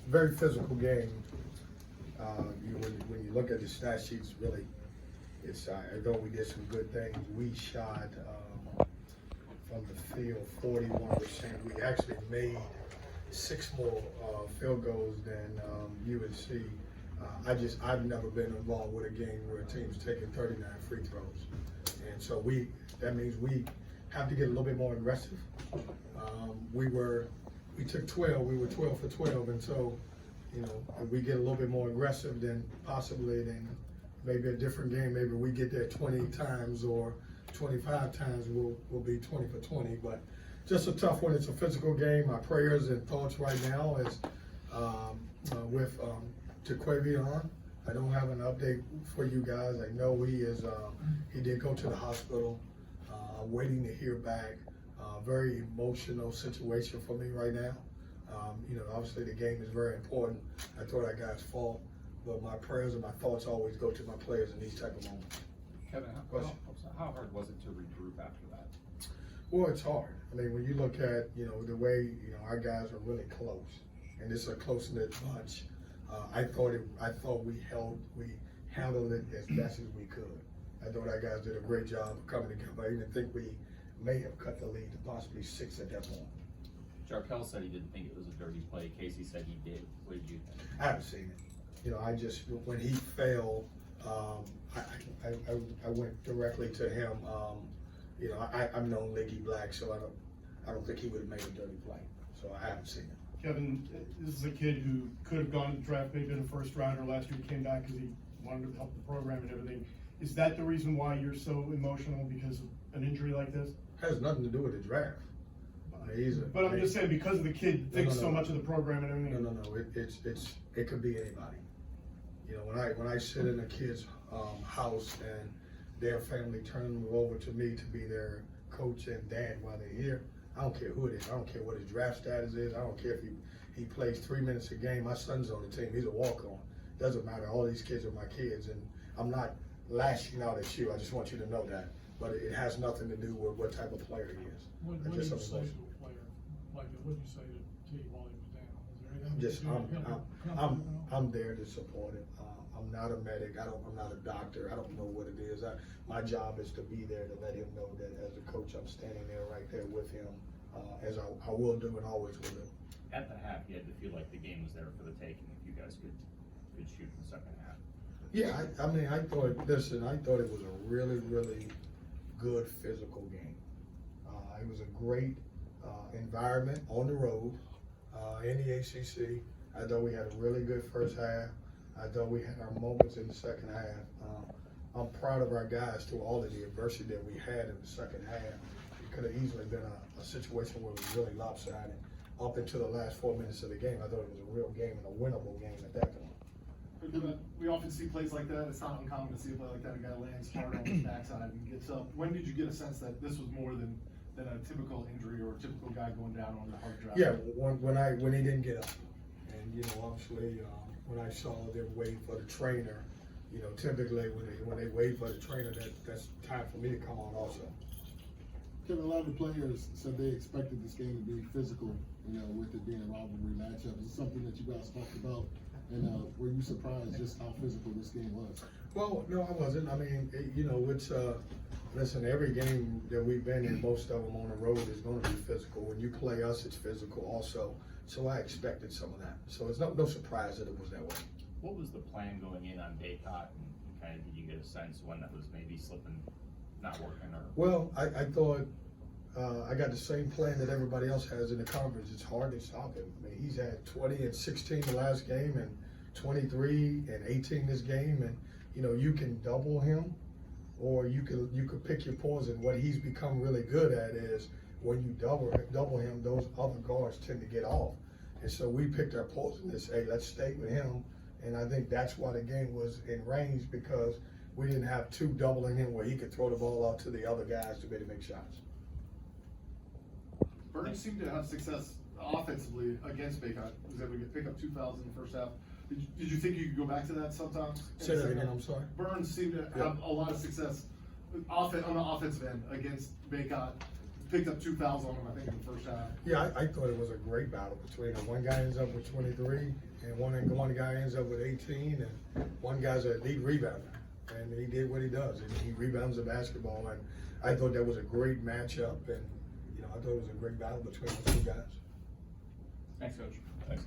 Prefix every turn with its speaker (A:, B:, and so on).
A: Very physical game. When you look at the stat sheets, really, although we did some good things, we shot from the field 41%. We actually made 6 more field goals than UNC. I've never been involved with a game where a team's taking 39 free throws, and so that means we have to get a little bit more aggressive. We took 12. We were 12 for 12, and so if we get a little bit more aggressive, then possibly maybe a different game. Maybe we get there 20 times or 25 times. We'll be 20 for 20, but just a tough one. It's a physical game. My prayers and thoughts right now is with Jaquavion. I don't have an update for you guys. I know he did go to the hospital. Waiting to hear back. Very emotional situation for me right now. Obviously the game is very important. I thought that guy's fault, but my prayers and my thoughts always go to my players in these type of moments.
B: Kevin, how hard was it to regroup after that?
A: Well, it's hard. I mean, when you look at, the way, our guys are really close, and it's a close-knit bunch. I thought we handled it as best as we could. I thought our guys did a great job of coming together. I even think we may have cut the lead to possibly 6 at that point.
B: Jarkel said he didn't think it was a dirty play. Casey said he did. What did you think?
A: I haven't seen it. I just, when he fell, I went directly to him. I'm known Leggy Black, so I don't think he would have made a dirty play. So I haven't seen it.
C: Kevin, this is a kid who could have gone to the draft, maybe been a first rounder last year. He came back because he wanted to help the program and everything. Is that the reason why you're so emotional because of an injury like this?
A: It has nothing to do with the draft.
C: But I'm just saying, because the kid thinks so much of the program and everything.
A: No. It could be anybody. When I sit in a kid's house and their family turn them over to me to be their coach and dad while they're here, I don't care who it is. I don't care what his draft status is. I don't care if he plays 3 minutes a game. My son's on the team. He's a walk-on. Doesn't matter. All these kids are my kids, and I'm not lashing out at you. I just want you to know that. But it has nothing to do with what type of player he is.
D: What do you say to a player? Like, what do you say to you while he was down? Is there anything
A: I'm there to support him. I'm not a medic. I'm not a doctor. I don't know what it is. My job is to be there to let him know that as a coach, I'm standing there right there with him, as I will do and always will do.
B: At the half, you had to feel like the game was there for the taking if you guys could shoot in the second half.
A: Yeah, I thought it was a really, really good physical game. It was a great environment on the road in the ACC. I thought we had a really good first half. I thought we had our moments in the second half. I'm proud of our guys through all of the adversity that we had in the second half. It could have easily been a situation where it was really lopsided. Up until the last 4 minutes of the game, I thought it was a real game and a winnable game at that point.
E: We often see plays like that. It's not uncommon to see a play like that. A guy lands hard on his backside and gets up. When did you get a sense that this was more than a typical injury or a typical guy going down on the hard drive?
A: Yeah, when he didn't get up, and obviously when I saw them wait for the trainer, typically when they wait for the trainer, that's time for me to come on also.
F: Kevin, a lot of the players said they expected this game to be physical, with it being a rivalry matchup. Is it something that you guys talked about? And were you surprised just how physical this game was?
A: Well, no, I wasn't. I mean, it's listen, every game that we've been in, most of them on the road is going to be physical. When you play us, it's physical also. So I expected some of that. So it's no surprise that it was that way.
B: What was the plan going in on Baycott, and kind of did you get a sense when that was maybe slipping, not working? Or
A: well, I thought I got the same plan that everybody else has in the conference. It's hard to stop him. I mean, he's had 20 and 16 the last game, and 23 and 18 this game, and you can double him, or you could pick your poison. What he's become really good at is when you double him, those other guards tend to get off, and so we picked our poison and say, hey, let's stay with him, and I think that's why the game was in range, because we didn't have two doubling him where he could throw the ball out to the other guys to be able to make shots.
E: Burns seemed to have success offensively against Baycott. He was able to pick up 2 fouls in the first half. Did you think you could go back to that sometimes?
A: Say that again, I'm sorry.
E: Burns seemed to have a lot of success on the offensive end against Baycott. picked up 2 fouls on him, I think, in the first half.
A: Yeah, I thought it was a great battle between them. One guy ends up with 23, and one guy ends up with 18, and one guy's an elite rebounder. And he did what he does, and he rebounds the basketball. And I thought that was a great matchup, and I thought it was a great battle between those two guys.
B: Thanks, Coach.
G: Thanks.